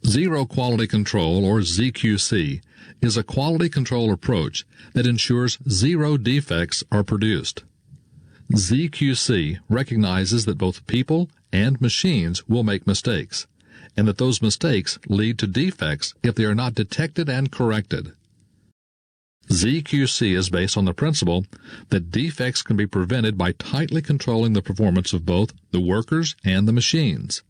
Zero Quality Control, or ZQC, is a quality control approach that ensures zero defects are produced. ZQC recognizes that both people and machines will make mistakes, and that those mistakes lead to defects if they are not detected and corrected. ZQC is based on the principle that defects can be prevented by tightly controlling the performance of both the workers and the machines.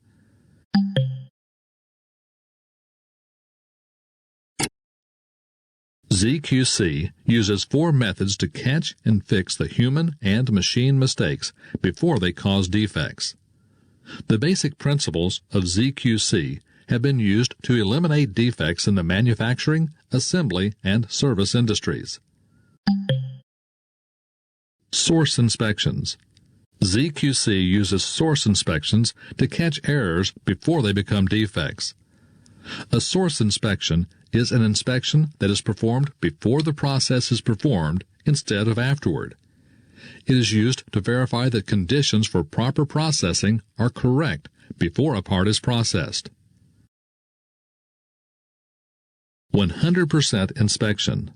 ZQC uses 4 methods to catch and fix the human and machine mistakes before they cause defects. The basic principles of ZQC have been used to eliminate defects in the manufacturing, assembly, and service industries. Source inspections. ZQC uses source inspections to catch errors before they become defects. A source inspection is an inspection that is performed before the process is performed instead of afterward. It is used to verify that conditions for proper processing are correct before a part is processed. 100% inspection.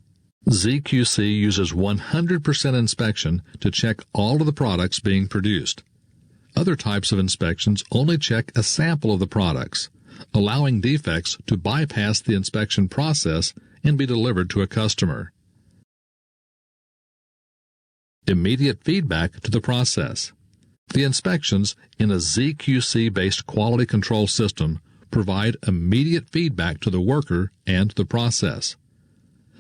ZQC uses 100% inspection to check all of the products being produced. Other types of inspections only check a sample of the products, allowing defects to bypass the inspection process and be delivered to a customer. Immediate feedback to the process. The inspections in a ZQC-based quality control system provide immediate feedback to the worker and the process.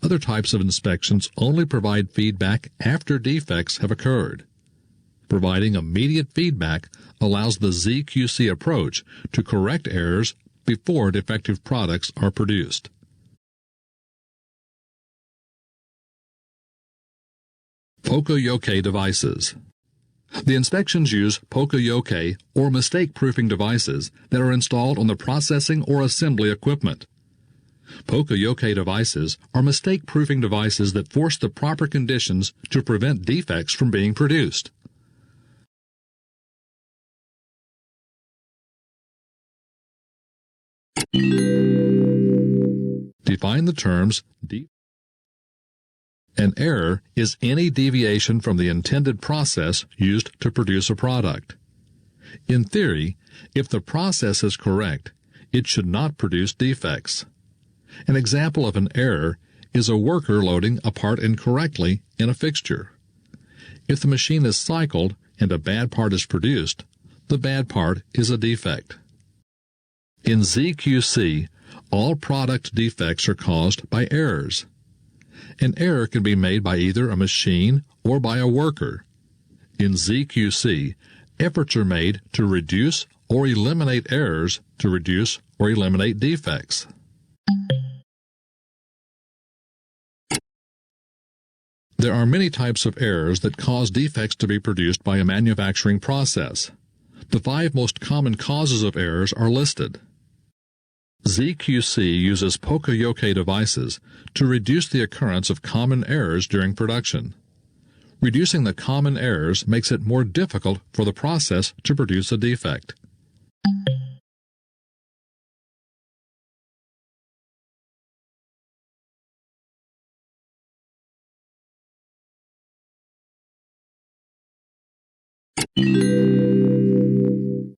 Other types of inspections only provide feedback after defects have occurred. Providing immediate feedback allows the ZQC approach to correct errors before defective products are produced. Poka-Yoke devices. The inspections use Poka-Yoke or mistake-proofing devices that are installed on the processing or assembly equipment. Poka-Yoke devices are mistake-proofing devices that force the proper conditions to prevent defects from being produced. Define the terms. An error is any deviation from the intended process used to produce a product. In theory, if the process is correct, it should not produce defects. An example of an error is a worker loading a part incorrectly in a fixture. If the machine is cycled and a bad part is produced, the bad part is a defect. In ZQC, all product defects are caused by errors. An error can be made by either a machine or by a worker. In ZQC, efforts are made to reduce or eliminate errors to reduce or eliminate defects. There are many types of errors that cause defects to be produced by a manufacturing process. The 5 most common causes of errors are listed. ZQC uses Poka-Yoke devices to reduce the occurrence of common errors during production. Reducing the common errors makes it more difficult for the process to produce a defect.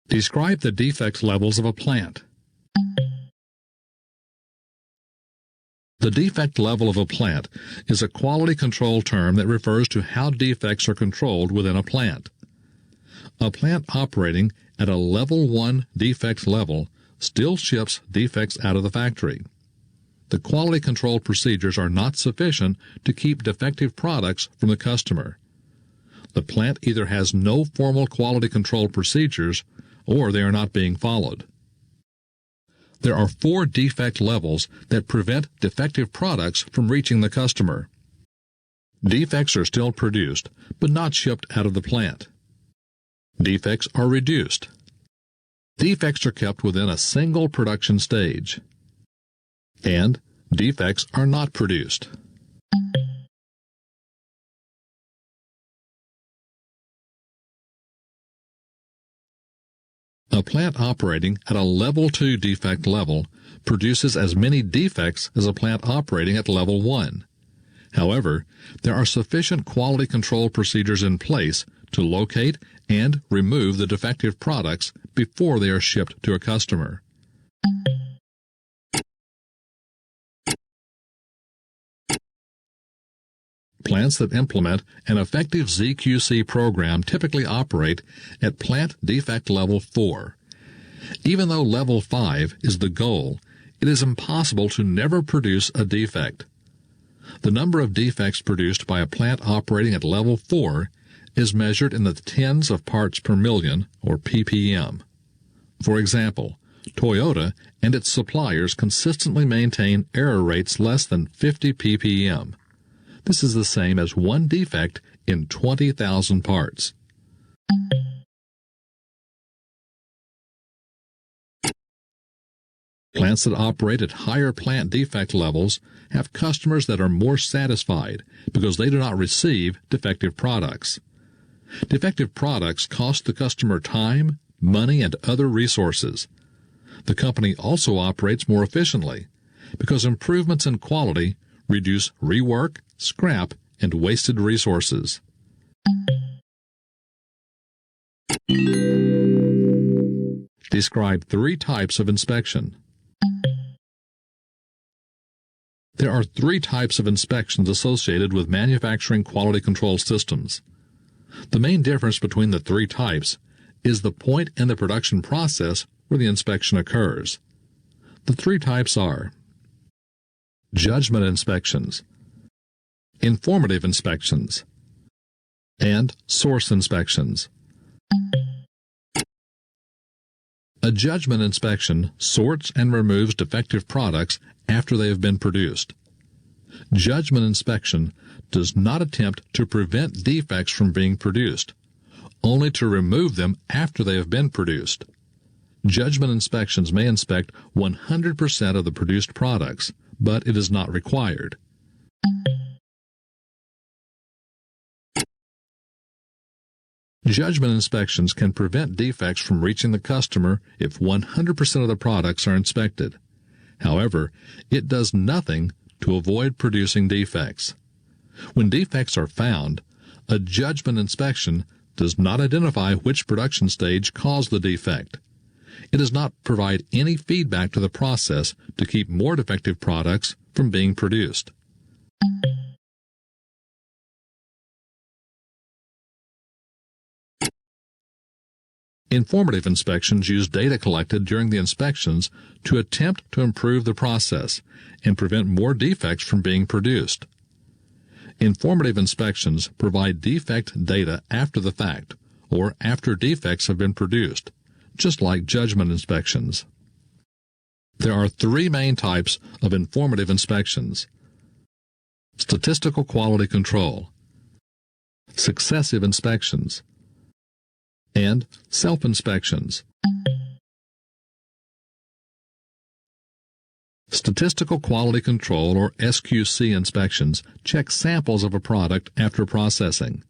Describe the defect levels of a plant. The defect level of a plant is a quality control term that refers to how defects are controlled within a plant. A plant operating at a level 1 defect level still ships defects out of the factory. The quality control procedures are not sufficient to keep defective products from the customer. The plant either has no formal quality control procedures or they are not being followed. There are 4 defect levels that prevent defective products from reaching the customer. Defects are still produced, but not shipped out of the plant. Defects are reduced. Defects are kept within a single production stage. And defects are not produced. A plant operating at a Level 2 defect level produces as many defects as a plant operating at Level 1. However, there are sufficient quality control procedures in place to locate and remove the defective products before they are shipped to a customer. Plants that implement an effective ZQC program typically operate at plant defect level 4. Even though level 5 is the goal, it is impossible to never produce a defect. The number of defects produced by a plant operating at level 4 is measured in the tens of parts per million, or ppm. For example, Toyota and its suppliers consistently maintain error rates less than 50 ppm. This is the same as one defect in 20,000 parts. Plants that operate at higher plant defect levels have customers that are more satisfied because they do not receive defective products. Defective products cost the customer time, money, and other resources. The company also operates more efficiently because improvements in quality reduce rework, scrap, and wasted resources. Describe 3 types of inspection. There are 3 types of inspections associated with manufacturing quality control systems. The main difference between the 3 types is the point in the production process where the inspection occurs. The 3 types are judgment inspections, informative inspections, and source inspections. A judgment inspection sorts and removes defective products after they have been produced. Judgment inspection does not attempt to prevent defects from being produced, only to remove them after they have been produced. Judgment inspections may inspect 100% of the produced products, but it is not required. Judgment inspections can prevent defects from reaching the customer if 100% of the products are inspected. However, it does nothing to avoid producing defects. When defects are found, a judgment inspection does not identify which production stage caused the defect. It does not provide any feedback to the process to keep more defective products from being produced. Informative inspections use data collected during the inspections to attempt to improve the process and prevent more defects from being produced. Informative inspections provide defect data after the fact, or after defects have been produced, just like judgment inspections. There are 3 main types of informative inspections: statistical quality control, successive inspections, and self-inspections. Statistical quality control, or SQC inspections, check samples of a product after processing.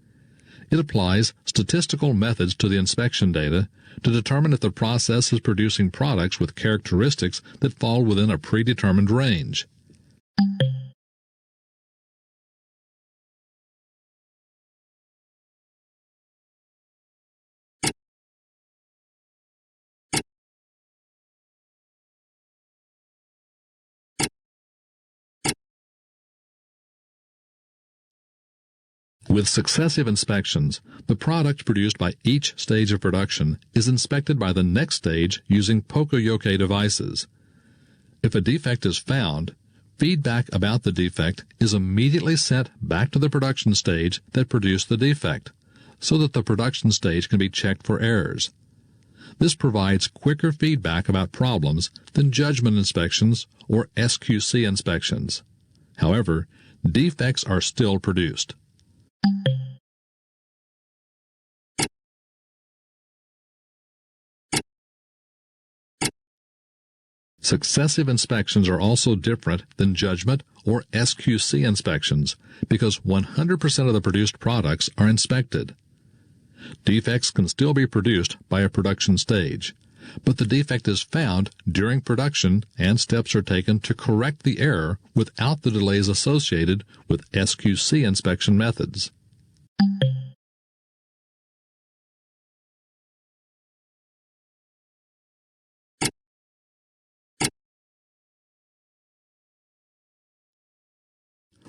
It applies statistical methods to the inspection data to determine if the process is producing products with characteristics that fall within a predetermined range. With successive inspections, the product produced by each stage of production is inspected by the next stage using Poka-Yoke devices. If a defect is found, feedback about the defect is immediately sent back to the production stage that produced the defect, so that the production stage can be checked for errors. This provides quicker feedback about problems than judgment inspections or SQC inspections. However, defects are still produced. Successive inspections are also different than judgment or SQC inspections because 100% of the produced products are inspected. Defects can still be produced by a production stage, but the defect is found during production and steps are taken to correct the error without the delays associated with SQC inspection methods.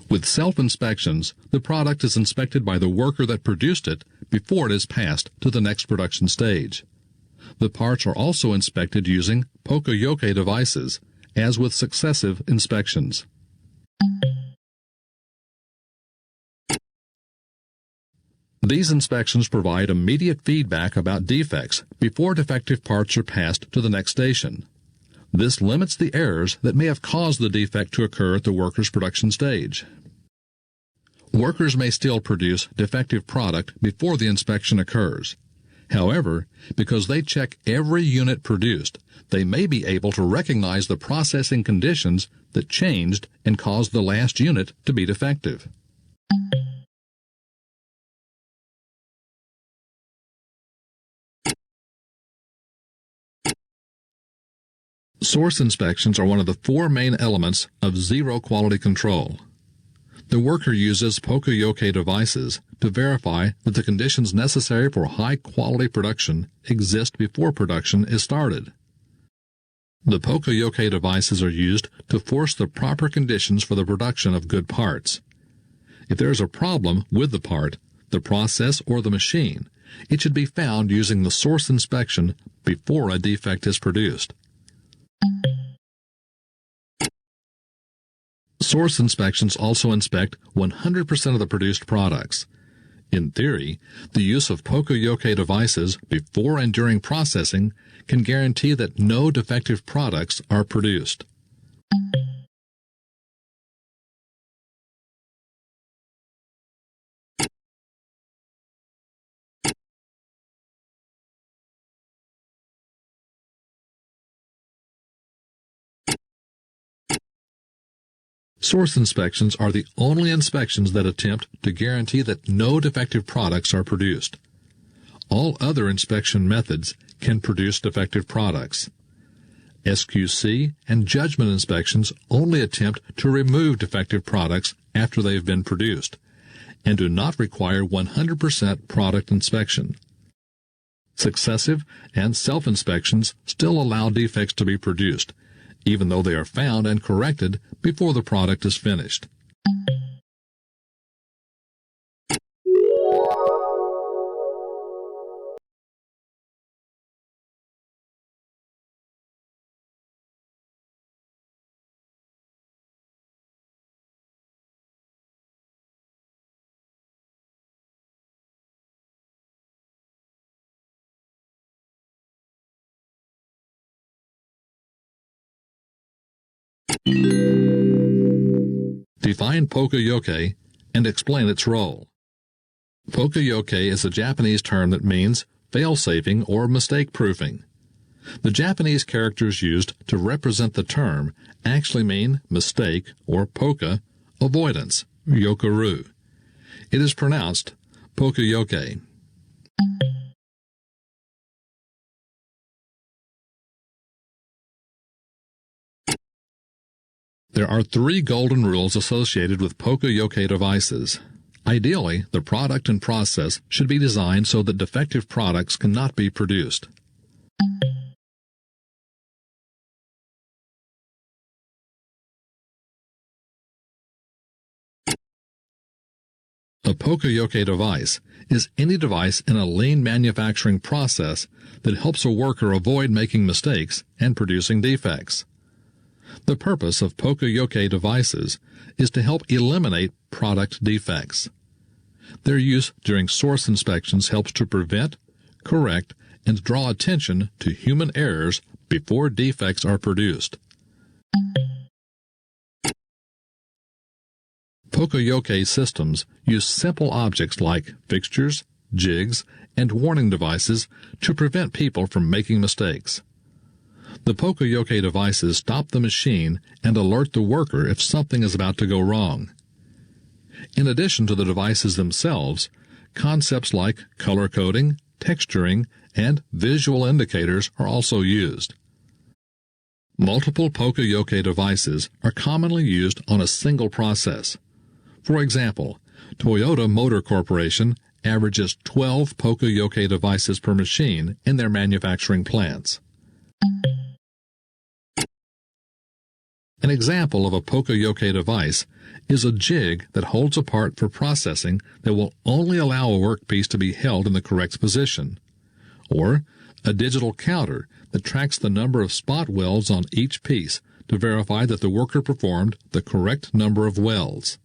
With self-inspections, the product is inspected by the worker that produced it before it is passed to the next production stage. The parts are also inspected using Poka-Yoke devices, as with successive inspections. These inspections provide immediate feedback about defects before defective parts are passed to the next station. This limits the errors that may have caused the defect to occur at the worker's production stage. Workers may still produce defective product before the inspection occurs. However, because they check every unit produced, they may be able to recognize the processing conditions that changed and caused the last unit to be defective. Source inspections are one of the four main elements of zero quality control. The worker uses Poka-Yoke devices to verify that the conditions necessary for high-quality production exist before production is started. The Poka-Yoke devices are used to force the proper conditions for the production of good parts. If there is a problem with the part, the process, or the machine, it should be found using the source inspection before a defect is produced. Source inspections also inspect 100% of the produced products. In theory, the use of Poka-Yoke devices before and during processing can guarantee that no defective products are produced. Source inspections are the only inspections that attempt to guarantee that no defective products are produced. All other inspection methods can produce defective products. SQC and judgment inspections only attempt to remove defective products after they have been produced, and do not require 100% product inspection. Successive and self-inspections still allow defects to be produced, even though they are found and corrected before the product is finished. Define Poka-Yoke and explain its role. Poka-Yoke is a Japanese term that means fail-safing or mistake-proofing. The Japanese characters used to represent the term actually mean mistake or poka, avoidance, yokaru. It is pronounced Poka-Yoke. There are 3 golden rules associated with Poka-Yoke devices. Ideally, the product and process should be designed so that defective products cannot be produced. A Poka-Yoke device is any device in a lean manufacturing process that helps a worker avoid making mistakes and producing defects. The purpose of Poka-Yoke devices is to help eliminate product defects. Their use during source inspections helps to prevent, correct, and draw attention to human errors before defects are produced. Poka-Yoke systems use simple objects like fixtures, jigs, and warning devices to prevent people from making mistakes. The Poka-Yoke devices stop the machine and alert the worker if something is about to go wrong. In addition to the devices themselves, concepts like color coding, texturing, and visual indicators are also used. Multiple Poka-Yoke devices are commonly used on a single process. For example, Toyota Motor Corporation averages 12 Poka-Yoke devices per machine in their manufacturing plants. An example of a Poka-Yoke device is a jig that holds a part for processing that will only allow a workpiece to be held in the correct position, or a digital counter that tracks the number of spot welds on each piece to verify that the worker performed the correct number of welds.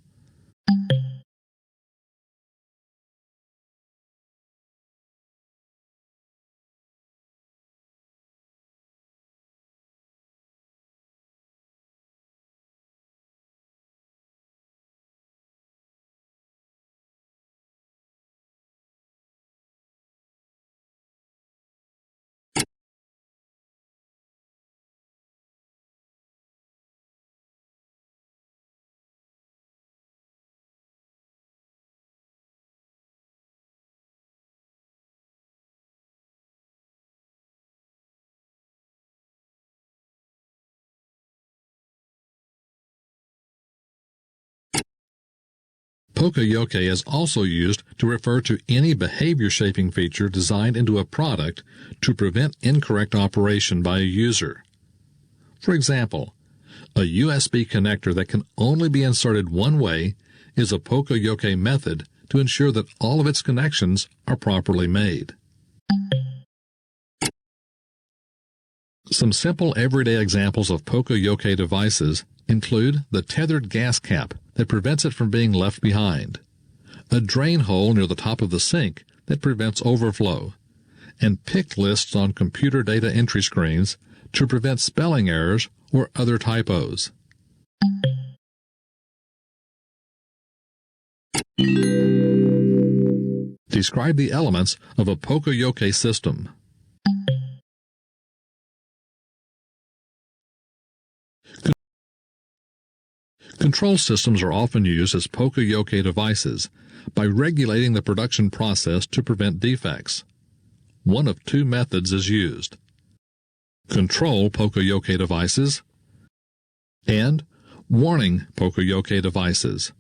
Poka-Yoke is also used to refer to any behavior-shaping feature designed into a product to prevent incorrect operation by a user. For example, a USB connector that can only be inserted one way is a Poka-Yoke method to ensure that all of its connections are properly made. Some simple everyday examples of Poka-Yoke devices include the tethered gas cap that prevents it from being left behind, a drain hole near the top of the sink that prevents overflow, and pick lists on computer data entry screens to prevent spelling errors or other typos. Describe the elements of a Poka-Yoke system. Control systems are often used as Poka-Yoke devices by regulating the production process to prevent defects. One of two methods is used: control Poka-Yoke devices and warning Poka-Yoke devices.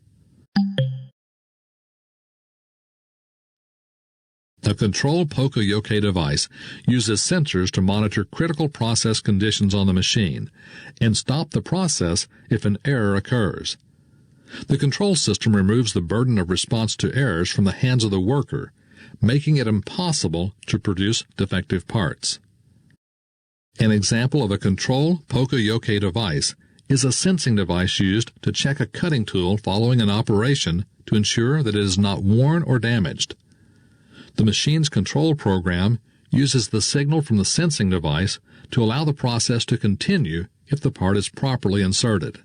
A control Poka-Yoke device uses sensors to monitor critical process conditions on the machine and stop the process if an error occurs. The control system removes the burden of response to errors from the hands of the worker, making it impossible to produce defective parts. An example of a control Poka-Yoke device is a sensing device used to check a cutting tool following an operation to ensure that it is not worn or damaged. The machine's control program uses the signal from the sensing device to allow the process to continue if the part is properly inserted.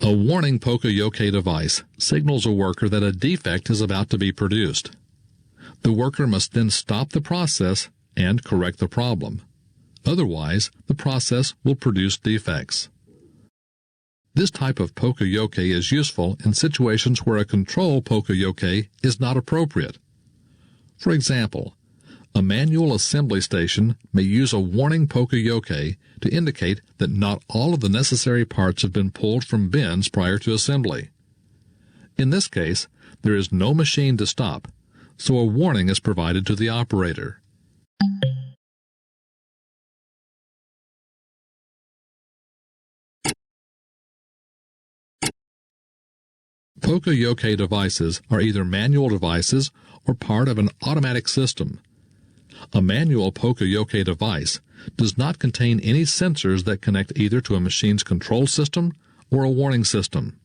A warning Poka-Yoke device signals a worker that a defect is about to be produced. The worker must then stop the process and correct the problem. Otherwise, the process will produce defects. This type of Poka-Yoke is useful in situations where a control Poka-Yoke is not appropriate. For example, a manual assembly station may use a warning Poka-Yoke to indicate that not all of the necessary parts have been pulled from bins prior to assembly. In this case, there is no machine to stop, so a warning is provided to the operator. Poka-Yoke devices are either manual devices or part of an automatic system. A manual Poka-Yoke device does not contain any sensors that connect either to a machine's control system or a warning system.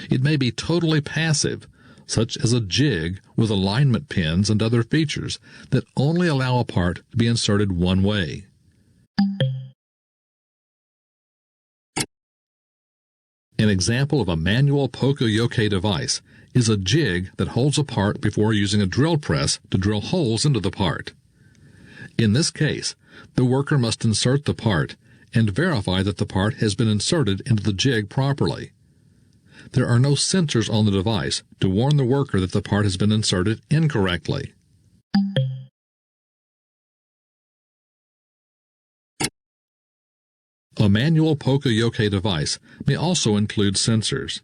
It may be totally passive, such as a jig with alignment pins and other features that only allow a part to be inserted one way. An example of a manual Poka-Yoke device is a jig that holds a part before using a drill press to drill holes into the part. In this case, the worker must insert the part and verify that the part has been inserted into the jig properly, there are no sensors on the device to warn the worker that the part has been inserted incorrectly. A manual Poka-Yoke device may also include sensors.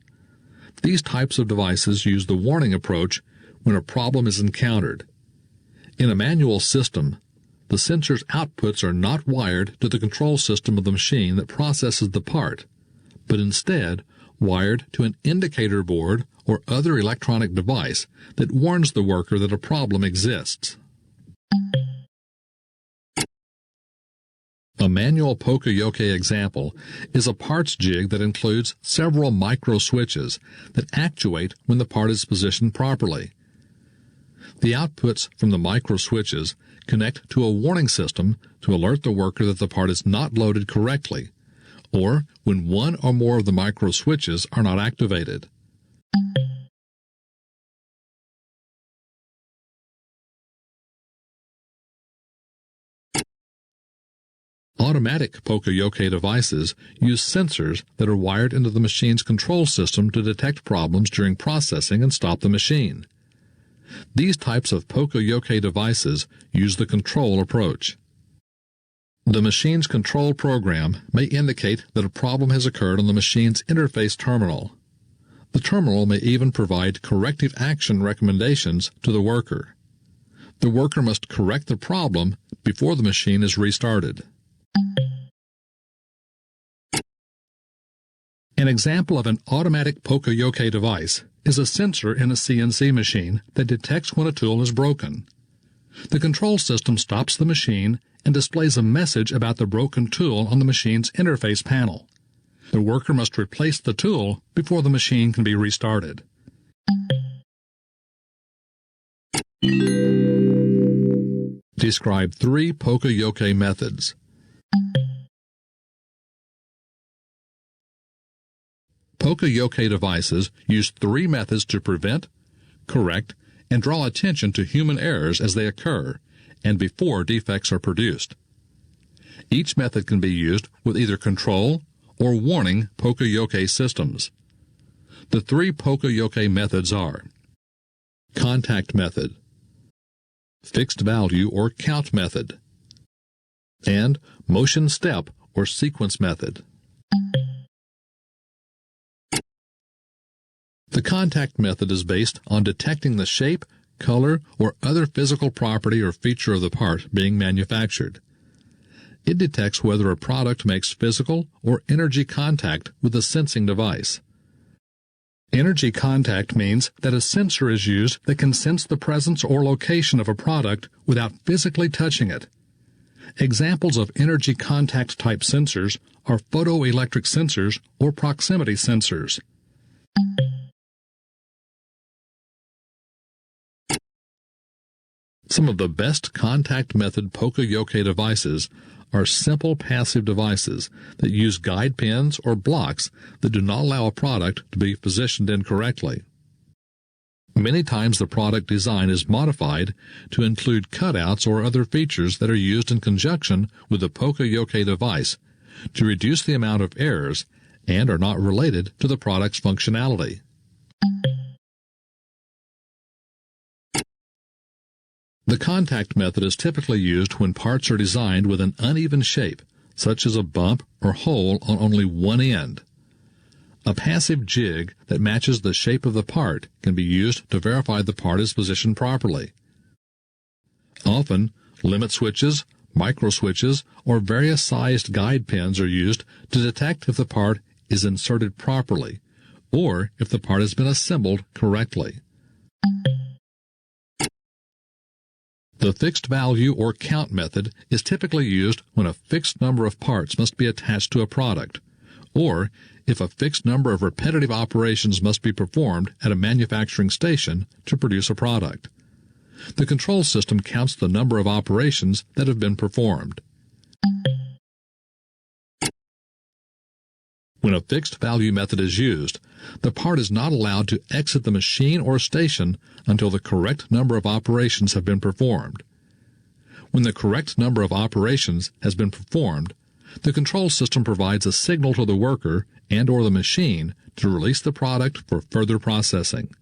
These types of devices use the warning approach when a problem is encountered. In a manual system, the sensor's outputs are not wired to the control system of the machine that processes the part, but instead wired to an indicator board or other electronic device that warns the worker that a problem exists. A manual Poka-Yoke example is a parts jig that includes several micro switches that actuate when the part is positioned properly. The outputs from the micro switches connect to a warning system to alert the worker that the part is not loaded correctly, or when one or more of the micro switches are not activated. Automatic Poka-Yoke devices use sensors that are wired into the machine's control system to detect problems during processing and stop the machine. These types of Poka-Yoke devices use the control approach. The machine's control program may indicate that a problem has occurred on the machine's interface terminal. The terminal may even provide corrective action recommendations to the worker. The worker must correct the problem before the machine is restarted. An example of an automatic Poka-Yoke device is a sensor in a CNC machine that detects when a tool is broken. The control system stops the machine and displays a message about the broken tool on the machine's interface panel. The worker must replace the tool before the machine can be restarted. Describe 3 Poka-Yoke methods. Poka-Yoke devices use 3 methods to prevent, correct, and draw attention to human errors as they occur and before defects are produced. Each method can be used with either control or warning Poka-Yoke systems. The 3 Poka-Yoke methods are contact method, fixed value or count method, and motion step or sequence method. The contact method is based on detecting the shape, color, or other physical property or feature of the part being manufactured. It detects whether a product makes physical or energy contact with a sensing device. Energy contact means that a sensor is used that can sense the presence or location of a product without physically touching it. Examples of energy contact type sensors are photoelectric sensors or proximity sensors. Some of the best contact method Poka-Yoke devices are simple passive devices that use guide pins or blocks that do not allow a product to be positioned incorrectly. Many times the product design is modified to include cutouts or other features that are used in conjunction with the Poka-Yoke device to reduce the amount of errors and are not related to the product's functionality. The contact method is typically used when parts are designed with an uneven shape, such as a bump or hole on only one end. A passive jig that matches the shape of the part can be used to verify the part is positioned properly. Often, limit switches, micro switches, or various sized guide pins are used to detect if the part is inserted properly, or if the part has been assembled correctly. The fixed value or count method is typically used when a fixed number of parts must be attached to a product, or if a fixed number of repetitive operations must be performed at a manufacturing station to produce a product. The control system counts the number of operations that have been performed. When a fixed value method is used, the part is not allowed to exit the machine or station until the correct number of operations have been performed. When the correct number of operations has been performed, The control system provides a signal to the worker and/or the machine to release the product for further processing.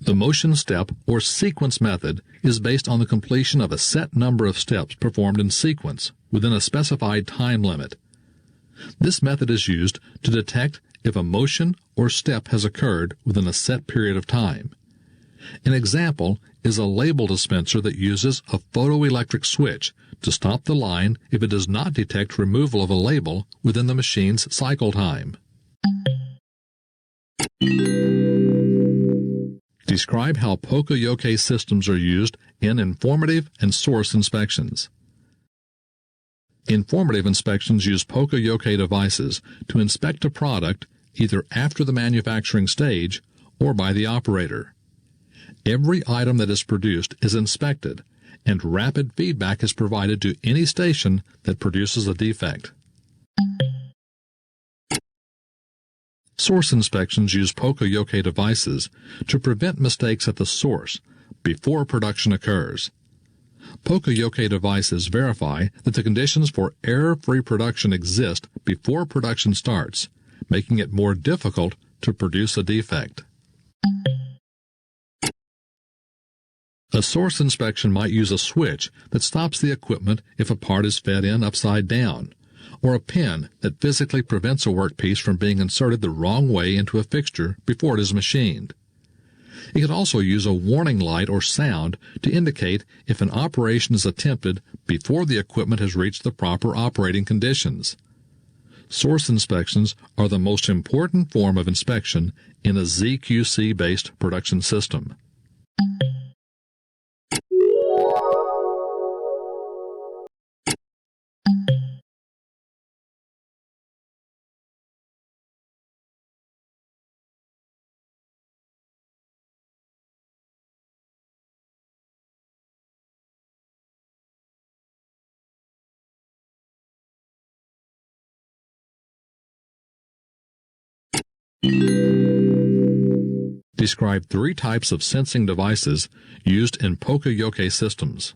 The motion step or sequence method is based on the completion of a set number of steps performed in sequence within a specified time limit. This method is used to detect if a motion or step has occurred within a set period of time. An example is a label dispenser that uses a photoelectric switch to stop the line if it does not detect removal of a label within the machine's cycle time. Describe how Poka-Yoke systems are used in informative and source inspections. Informative inspections use Poka-Yoke devices to inspect a product either after the manufacturing stage or by the operator. Every item that is produced is inspected, and rapid feedback is provided to any station that produces a defect. Source inspections use Poka-Yoke devices to prevent mistakes at the source before production occurs. Poka-Yoke devices verify that the conditions for error-free production exist before production starts, making it more difficult to produce a defect. A source inspection might use a switch that stops the equipment if a part is fed in upside down, or a pin that physically prevents a workpiece from being inserted the wrong way into a fixture before it is machined. It can also use a warning light or sound to indicate if an operation is attempted before the equipment has reached the proper operating conditions. Source inspections are the most important form of inspection in a ZQC-based production system. Describe 3 types of sensing devices used in Poka-Yoke systems.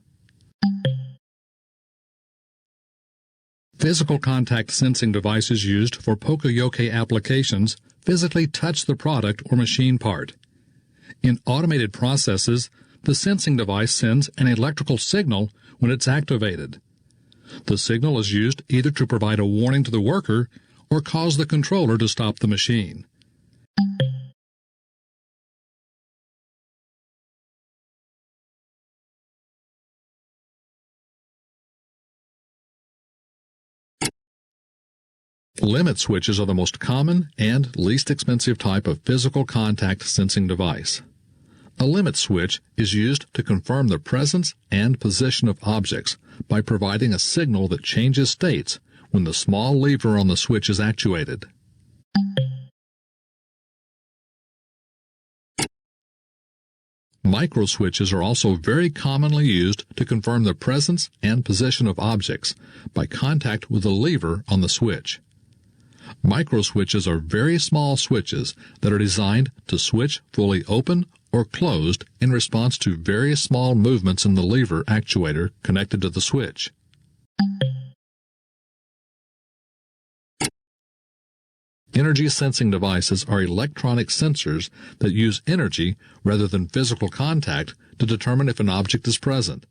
Physical contact sensing devices used for Poka-Yoke applications physically touch the product or machine part. In automated processes, the sensing device sends an electrical signal when it's activated. The signal is used either to provide a warning to the worker or cause the controller to stop the machine. Limit switches are the most common and least expensive type of physical contact sensing device. A limit switch is used to confirm the presence and position of objects by providing a signal that changes states when the small lever on the switch is actuated. Microswitches are also very commonly used to confirm the presence and position of objects by contact with the lever on the switch. Microswitches are very small switches that are designed to switch fully open or closed in response to various small movements in the lever actuator connected to the switch. Energy sensing devices are electronic sensors that use energy rather than physical contact to determine if an object is present.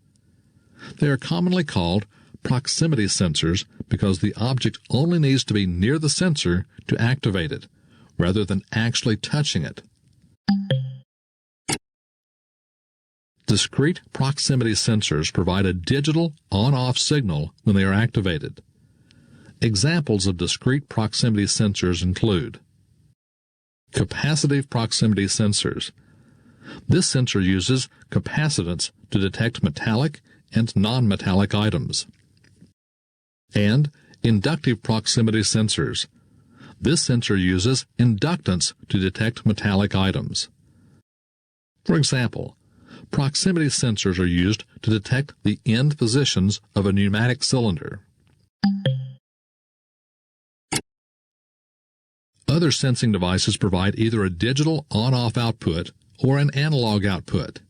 They are commonly called proximity sensors because the object only needs to be near the sensor to activate it, rather than actually touching it. Discrete proximity sensors provide a digital on-off signal when they are activated. Examples of discrete proximity sensors include capacitive proximity sensors. This sensor uses capacitance to detect metallic and non-metallic items. And inductive proximity sensors. This sensor uses inductance to detect metallic items. For example, proximity sensors are used to detect the end positions of a pneumatic cylinder. Other sensing devices provide either a digital on-off output or an analog output.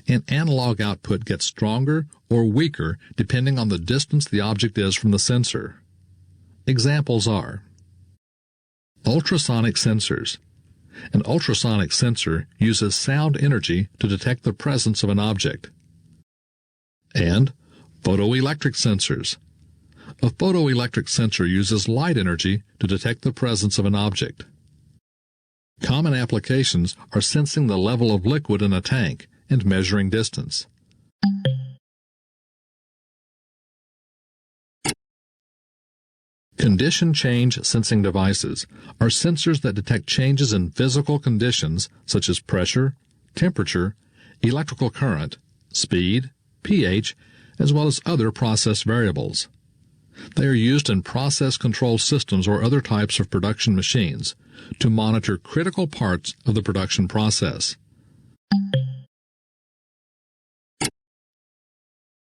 and analog output gets stronger or weaker depending on the distance the object is from the sensor. Examples are ultrasonic sensors. An ultrasonic sensor uses sound energy to detect the presence of an object. And photoelectric sensors. A photoelectric sensor uses light energy to detect the presence of an object. Common applications are sensing the level of liquid in a tank and measuring distance. Condition change sensing devices are sensors that detect changes in physical conditions such as pressure, temperature, electrical current, speed, pH, as well as other process variables. They are used in process control systems or other types of production machines to monitor critical parts of the production process.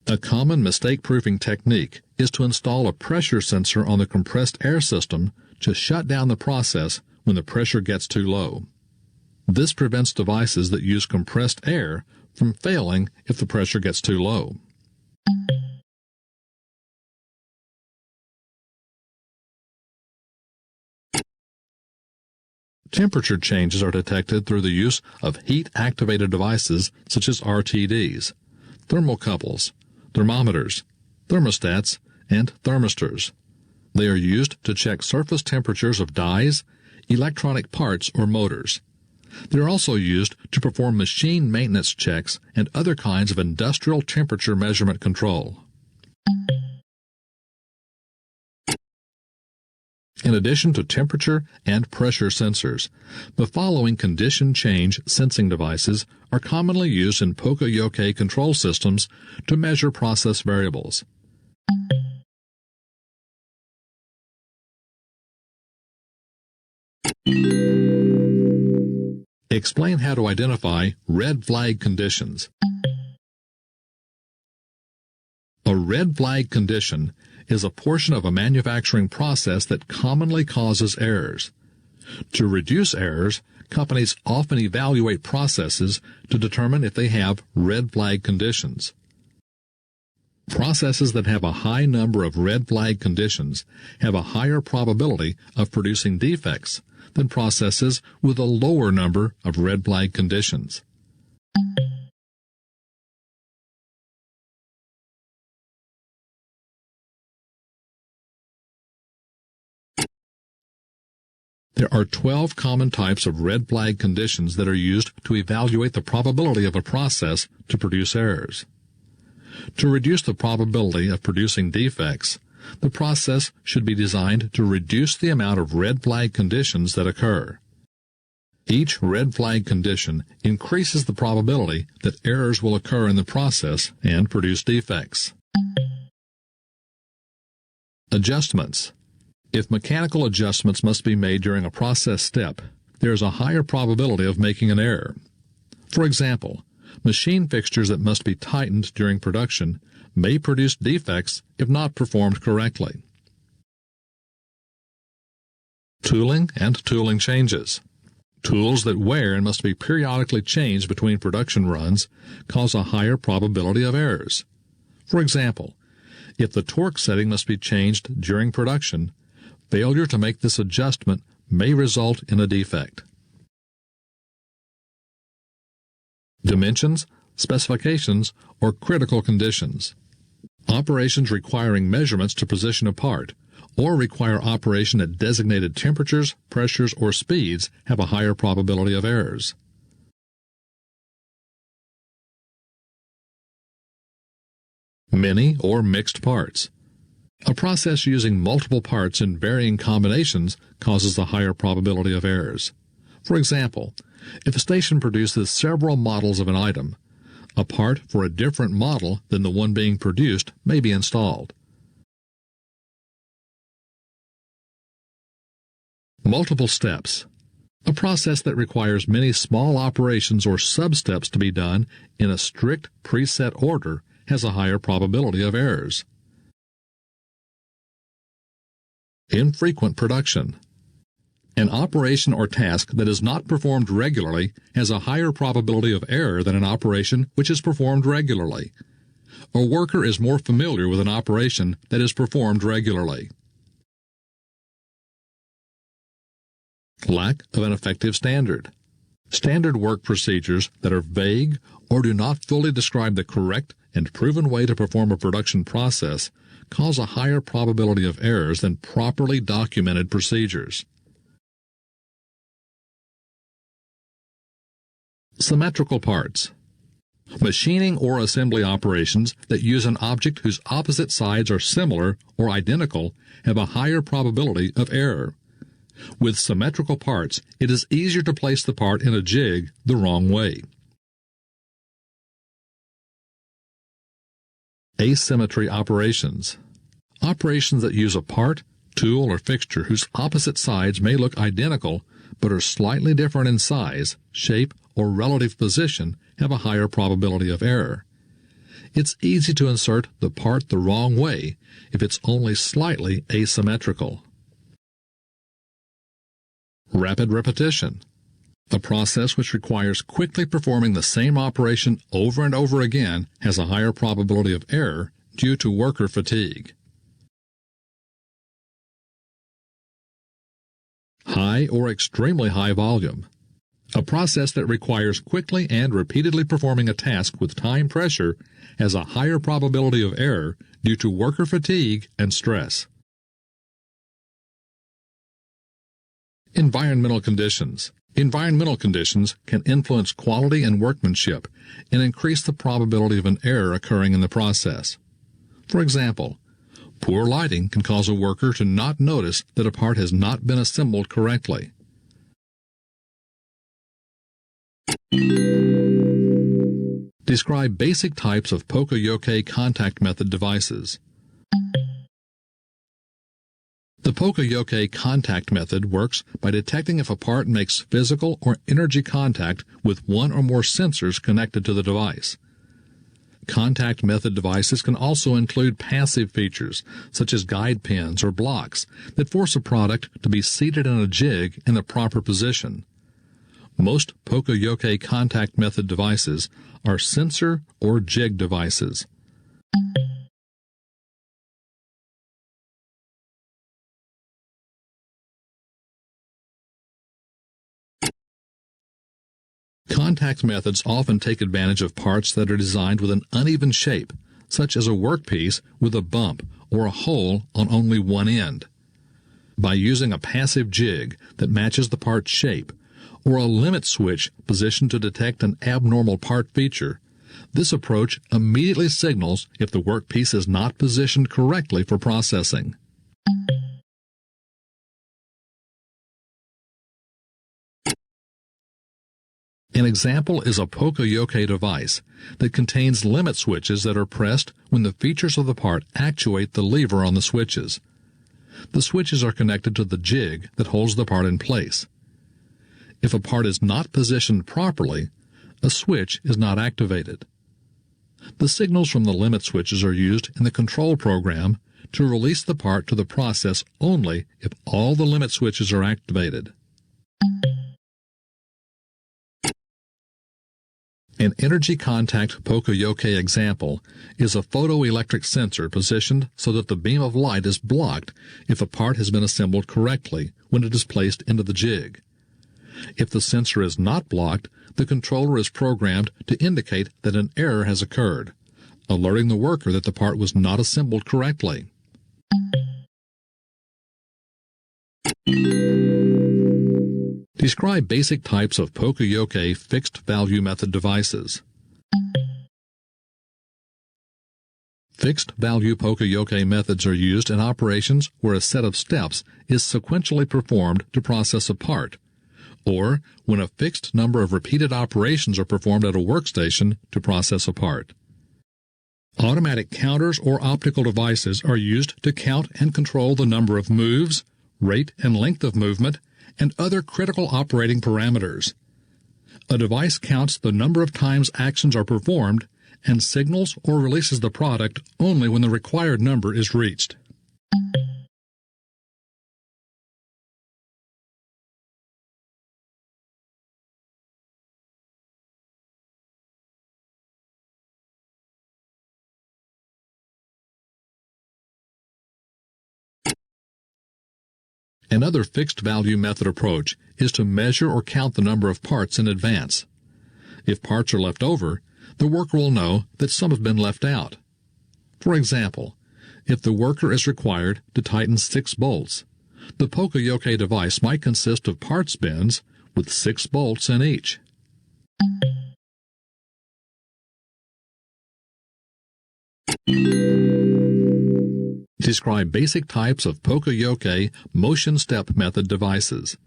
A common mistake-proofing technique is to install a pressure sensor on the compressed air system to shut down the process when the pressure gets too low. This prevents devices that use compressed air from failing if the pressure gets too low. Temperature changes are detected through the use of heat-activated devices such as RTDs, thermocouples, thermometers, thermostats, and thermistors. They are used to check surface temperatures of dies, electronic parts, or motors. They are also used to perform machine maintenance checks and other kinds of industrial temperature measurement control. In addition to temperature and pressure sensors, the following condition change sensing devices are commonly used in Poka-Yoke control systems to measure process variables. Explain how to identify red flag conditions. A red flag condition is a portion of a manufacturing process that commonly causes errors. To reduce errors, companies often evaluate processes to determine if they have red flag conditions. Processes that have a high number of red flag conditions have a higher probability of producing defects than processes with a lower number of red flag conditions. There are 12 common types of red flag conditions that are used to evaluate the probability of a process to produce errors. To reduce the probability of producing defects, the process should be designed to reduce the amount of red flag conditions that occur. Each red flag condition increases the probability that errors will occur in the process and produce defects. Adjustments. If mechanical adjustments must be made during a process step, there is a higher probability of making an error. For example, machine fixtures that must be tightened during production may produce defects if not performed correctly. Tooling and tooling changes. Tools that wear and must be periodically changed between production runs cause a higher probability of errors. For example, if the torque setting must be changed during production, failure to make this adjustment may result in a defect. Dimensions, specifications, or critical conditions. Operations requiring measurements to position a part or require operation at designated temperatures, pressures, or speeds have a higher probability of errors. Many or mixed parts. A process using multiple parts in varying combinations causes a higher probability of errors. For example, if a station produces several models of an item, a part for a different model than the one being produced may be installed. Multiple steps. A process that requires many small operations or sub-steps to be done in a strict preset order has a higher probability of errors. Infrequent production. An operation or task that is not performed regularly has a higher probability of error than an operation which is performed regularly. A worker is more familiar with an operation that is performed regularly. Lack of an effective standard. Standard work procedures that are vague or do not fully describe the correct and proven way to perform a production process cause a higher probability of errors than properly documented procedures. Symmetrical parts. Machining or assembly operations that use an object whose opposite sides are similar or identical have a higher probability of error. With symmetrical parts, it is easier to place the part in a jig the wrong way. Asymmetry operations. Operations that use a part, tool, or fixture whose opposite sides may look identical but are slightly different in size, shape, or relative position have a higher probability of error. It's easy to insert the part the wrong way if it's only slightly asymmetrical. Rapid repetition. A process which requires quickly performing the same operation over and over again has a higher probability of error due to worker fatigue. High or extremely high volume. A process that requires quickly and repeatedly performing a task with time pressure has a higher probability of error due to worker fatigue and stress. Environmental conditions. Environmental conditions can influence quality and workmanship and increase the probability of an error occurring in the process. For example, poor lighting can cause a worker to not notice that a part has not been assembled correctly. Describe basic types of Poka-Yoke contact method devices. The Poka-Yoke contact method works by detecting if a part makes physical or energy contact with one or more sensors connected to the device. Contact method devices can also include passive features, such as guide pins or blocks, that force a product to be seated in a jig in the proper position. Most Poka-Yoke contact method devices are sensor or jig devices. Contact methods often take advantage of parts that are designed with an uneven shape, such as a workpiece with a bump or a hole on only one end. By using a passive jig that matches the part's shape, or a limit switch positioned to detect an abnormal part feature, this approach immediately signals if the workpiece is not positioned correctly for processing. An example is a Poka-Yoke device that contains limit switches that are pressed when the features of the part actuate the lever on the switches. The switches are connected to the jig that holds the part in place. If a part is not positioned properly, a switch is not activated. The signals from the limit switches are used in the control program to release the part to the process only if all the limit switches are activated. An energy contact Poka-Yoke example is a photoelectric sensor positioned so that the beam of light is blocked if a part has been assembled correctly when it is placed into the jig. If the sensor is not blocked, the controller is programmed to indicate that an error has occurred, alerting the worker that the part was not assembled correctly. Describe basic types of Poka-Yoke fixed-value method devices. Fixed-value Poka-Yoke methods are used in operations where a set of steps is sequentially performed to process a part, or when a fixed number of repeated operations are performed at a workstation to process a part. Automatic counters or optical devices are used to count and control the number of moves, rate and length of movement, and other critical operating parameters. A device counts the number of times actions are performed and signals or releases the product only when the required number is reached. Another fixed-value method approach is to measure or count the number of parts in advance. If parts are left over, the worker will know that some have been left out. For example, if the worker is required to tighten 6 bolts, the Poka-Yoke device might consist of parts bins with 6 bolts in each. Describe basic types of Poka-Yoke motion step method devices.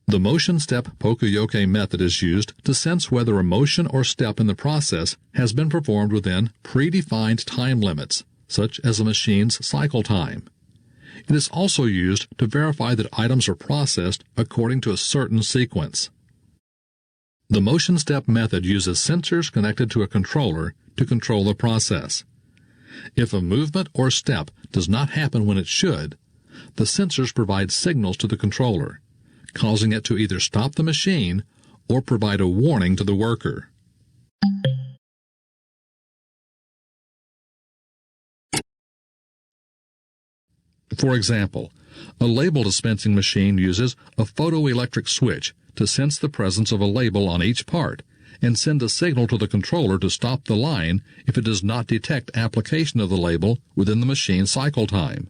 The motion step Poka-Yoke method is used to sense whether a motion or step in the process has been performed within predefined time limits, such as a machine's cycle time. It is also used to verify that items are processed according to a certain sequence. The motion step method uses sensors connected to a controller to control the process. If a movement or step does not happen when it should, the sensors provide signals to the controller, causing it to either stop the machine or provide a warning to the worker. For example, a label dispensing machine uses a photoelectric switch to sense the presence of a label on each part and send a signal to the controller to stop the line if it does not detect application of the label within the machine's cycle time.